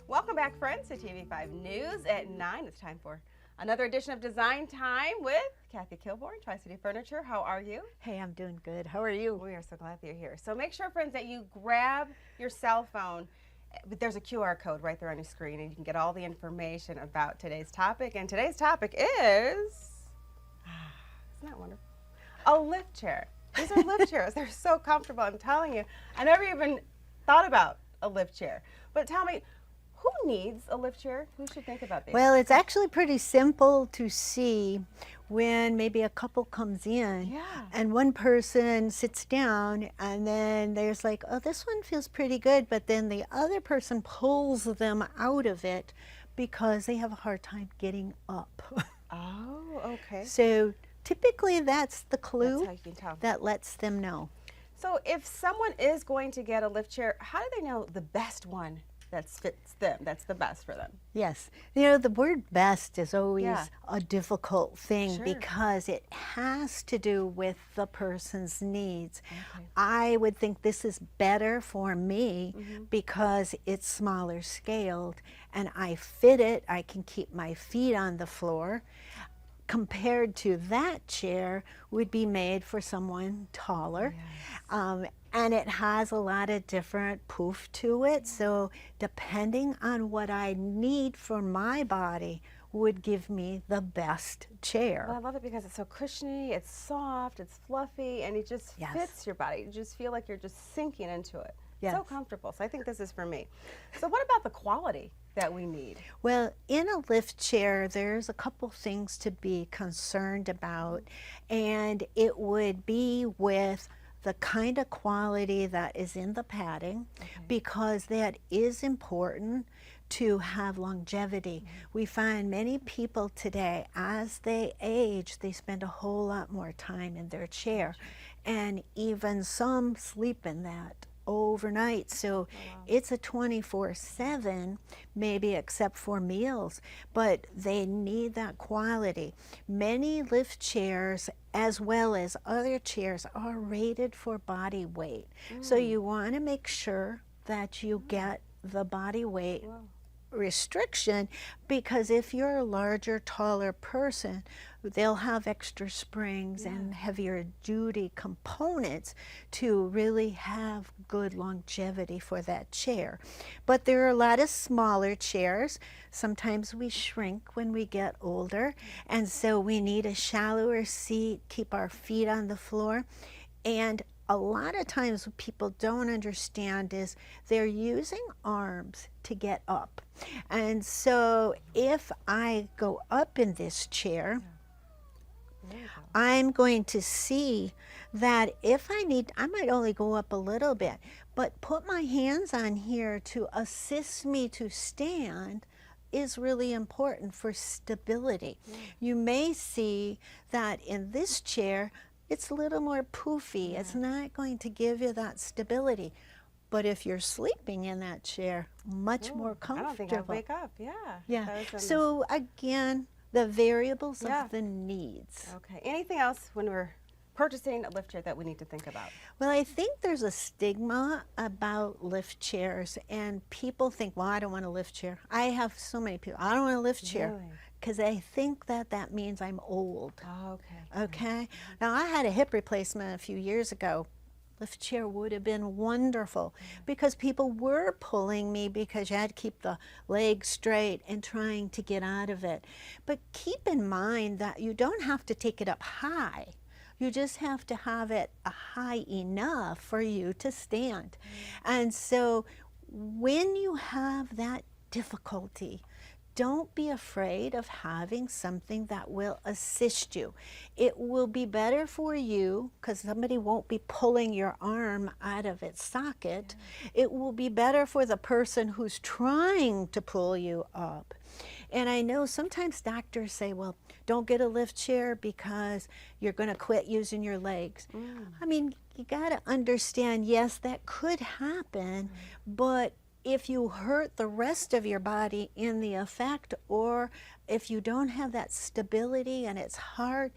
Welcome back, friends, to TV5 News at 9. It's time for another edition of Design Time with Kathy Kilborn, Tri-City Furniture. How are you? Hey, I'm doing good. How are you? We are so glad that you're here. So make sure, friends, that you grab your cell phone. There's a QR code right there on your screen, and you can get all the information about today's topic. And today's topic is, isn't that wonderful? A lift chair. These are lift chairs. They're so comfortable. I'm telling you. I never even thought about a lift chair. But tell me, who needs a lift chair? Who should think about these? Well, it's actually pretty simple to see when maybe a couple comes in and one person sits down and then there's like, oh, this one feels pretty good, but then the other person pulls them out of it because they have a hard time getting up. Oh, okay. So typically that's the clue That's how you can tell. that lets them know. So if someone is going to get a lift chair, how do they know the best one that fits them, that's the best for them? Yes. You know, the word best is always Yeah. a difficult thing Sure. because it has to do with the person's needs. Okay. I would think this is better for me because it's smaller scaled and I fit it. I can keep my feet on the floor. Compared to that chair would be made for someone taller. And it has a lot of different poof to it. So depending on what I need for my body would give me the best chair. Well, I love it because it's so cushiony, it's soft, it's fluffy, and it just Yes. fits your body. You just feel like you're just sinking into it. Yes. So comfortable. So I think this is for me. So what about the quality that we need? Well, in a lift chair, there's a couple things to be concerned about, and it would be with the kind of quality that is in the padding, because that is important to have longevity. We find many people today, as they age, they spend a whole lot more time in their chair, and even some sleep in that overnight. So it's a 24/7, maybe except for meals, but they need that quality. Many lift chairs, as well as other chairs, are rated for body weight. So you want to make sure that you get the body weight restriction, because if you're a larger, taller person, they'll have extra springs and heavier duty components to really have good longevity for that chair. But there are a lot of smaller chairs. Sometimes we shrink when we get older, and so we need a shallower seat, keep our feet on the floor. And a lot of times what people don't understand is they're using arms to get up. And so if I go up in this chair, I'm going to see that if I need, I might only go up a little bit, but put my hands on here to assist me to stand is really important for stability. You may see that in this chair, it's a little more poofy. It's not going to give you that stability. But if you're sleeping in that chair, much more I comfortable. don't think I'd wake up. Yeah. That was So again, the variables Yeah. of the needs. okay. Anything else when we're purchasing a lift chair that we need to think about? Well, I think there's a stigma about lift chairs, and people think, well, I don't want a lift chair. I have so many people, I don't want a lift chair, Really? because I think that that means I'm old. Oh, okay. Okay. Now, I had a hip replacement a few years ago. Lift chair would have been wonderful because people were pulling me because you had to keep the legs straight and trying to get out of it. But keep in mind that you don't have to take it up high. You just have to have it high enough for you to stand. And so when you have that difficulty, don't be afraid of having something that will assist you. It will be better for you because somebody won't be pulling your arm out of its socket. It will be better for the person who's trying to pull you up. And I know sometimes doctors say, well, don't get a lift chair because you're going to quit using your legs. I mean, you got to understand, yes, that could happen, but if you hurt the rest of your body in the effect, or if you don't have that stability and it's hard,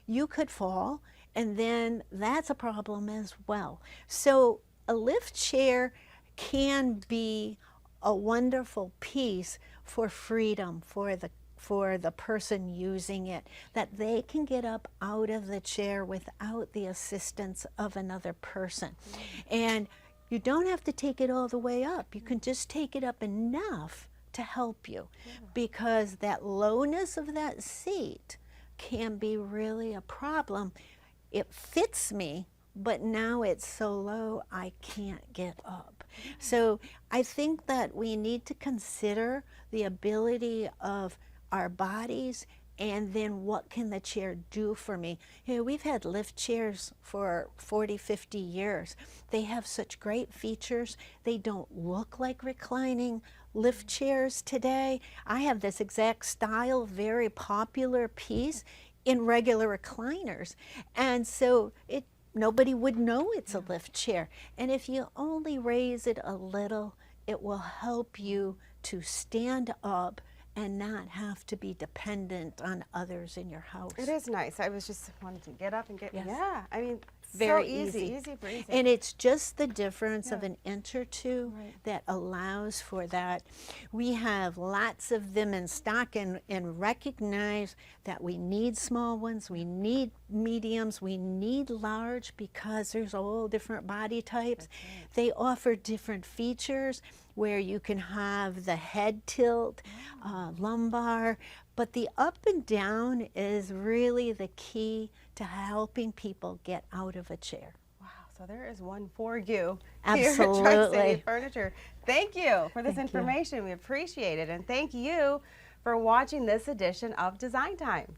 you could fall, and then that's a problem as well. So a lift chair can be a wonderful piece for freedom for the person using it, that they can get up out of the chair without the assistance of another person. And you don't have to take it all the way up. You can just take it up enough to help you, because that lowness of that seat can be really a problem. It fits me, but now it's so low I can't get up. So I think that we need to consider the ability of our bodies, and then what can the chair do for me? You know, we've had lift chairs for 40, 50 years. They have such great features. They don't look like reclining lift chairs today. I have this exact style, very popular piece in regular recliners. And so nobody would know it's a lift chair. And if you only raise it a little, it will help you to stand up and not have to be dependent on others in your house. It is nice. I was just wanting to get up and get, Yes. Yeah, I mean, Very so easy, easy. easy breezy. And it's just the difference of Yeah. an inch or two Right. that allows for that. We have lots of them in stock, and recognize that we need small ones, we need mediums, we need large, because there's all different body types. They offer different features where you can have the head tilt, lumbar, but the up and down is really the key to helping people get out of a chair. Wow, so there is one for you here Absolutely. at Tri-City Furniture. Thank you for this Thank you. information. We appreciate it. And thank you for watching this edition of Design Time.